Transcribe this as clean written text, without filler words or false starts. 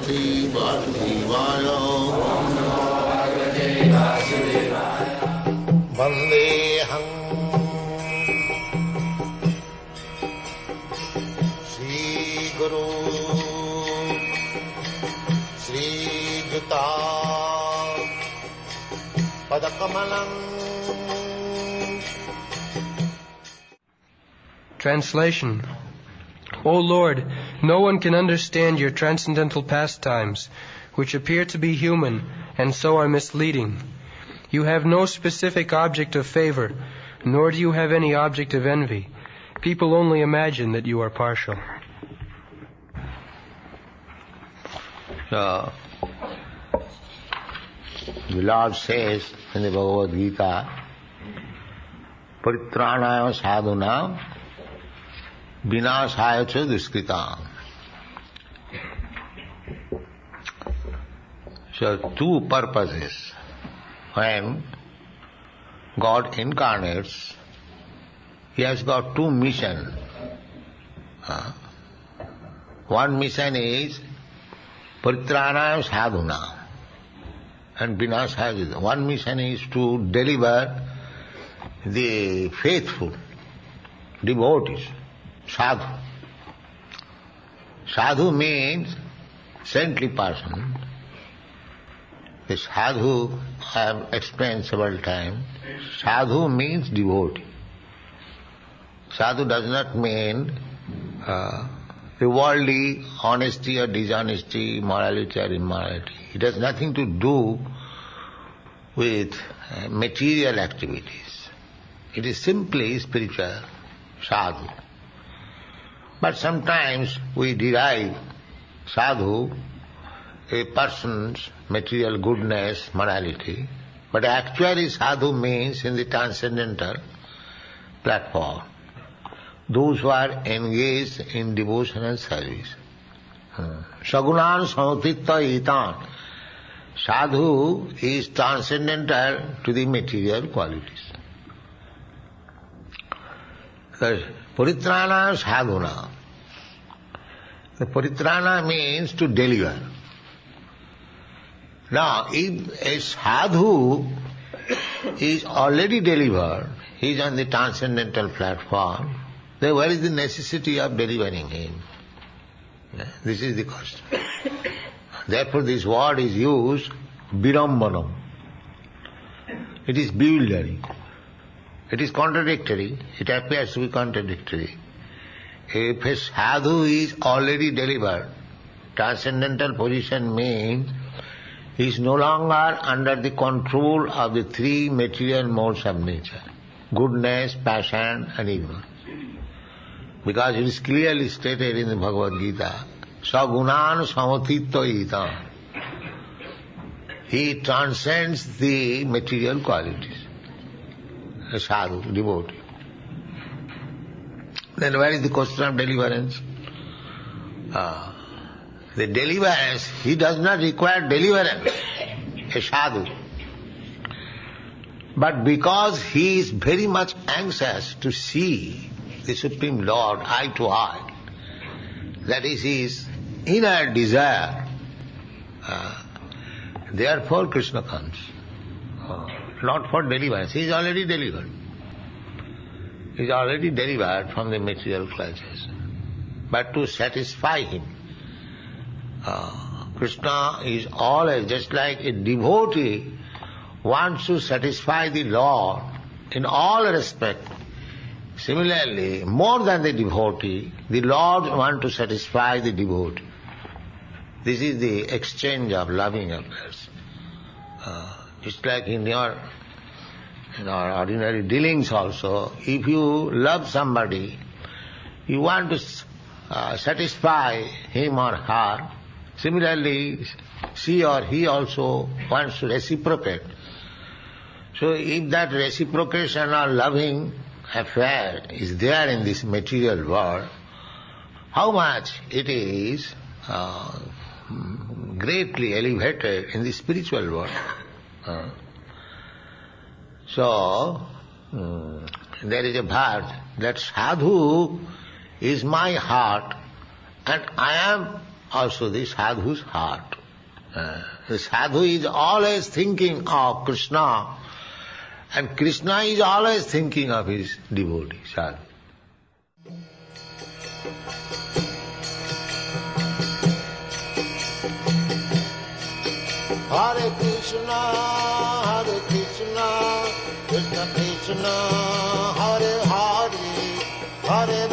Bhagavate Vasudevaya. Vandeham Shri Guru Shri Juta Padakamalam. Translation. O Lord, no one can understand your transcendental pastimes, which appear to be human and so are misleading. You have no specific object of favor, nor do you have any object of envy. People only imagine that you are partial. So, the Lord says in the Bhagavad Gita, Paritranaya sadhuna vinashaya cha duskritam. So, two purposes. When God incarnates, He has got two missions. One mission is Paritranaya sadhuna and vinashaya. One mission is to deliver the faithful, devotees, sadhu. Sadhu means saintly person. The sadhu, I have explained several times, sadhu means devotee. Sadhu does not mean the worldly honesty or dishonesty, morality or immorality. It has nothing to do with material activities. It is simply spiritual, sadhu. But sometimes we derive sadhu, a person's material goodness, morality, but actually sadhu means in the transcendental platform, those who are engaged in devotional service. Sagunan samutitta itan. Sadhu is transcendental to the material qualities. Paritrana sadhuna. The paritrana means to deliver. Now, if a sadhu is already delivered, he is on the transcendental platform, then where is the necessity of delivering him? This is the question. Therefore this word is used, virambanam. It is bewildering. It is contradictory. It appears to be contradictory. If a sadhu is already delivered, transcendental position means he is no longer under the control of the three material modes of nature, goodness, passion and ignorance. Because it is clearly stated in the Bhagavad Gita, sagunan samutitta itam. He transcends the material qualities. A sadhu, devotee. Then where is the question of deliverance? The deliverance, he does not require deliverance, a sadhu. But because he is very much anxious to see the Supreme Lord eye to eye, that is his inner desire, therefore Krishna comes. Not for deliverance, he is already delivered. He is already delivered from the material clutches. But to satisfy him, Krishna is always, just like a devotee wants to satisfy the Lord in all respects. Similarly, more than the devotee, the Lord wants to satisfy the devotee. This is the exchange of loving affairs. Just like in our ordinary dealings also, if you love somebody, you want to satisfy him or her. Similarly, she or he also wants to reciprocate. So if that reciprocation or loving affair is there in this material world, how much it is greatly elevated in the spiritual world. So, there is a verse that sadhu is my heart and I am also the sadhu's heart. The sadhu is always thinking of Krishna, and Krishna is always thinking of his devotee, sadhu. Hare Krishna, Krishna Krishna, Hare Hare, Hare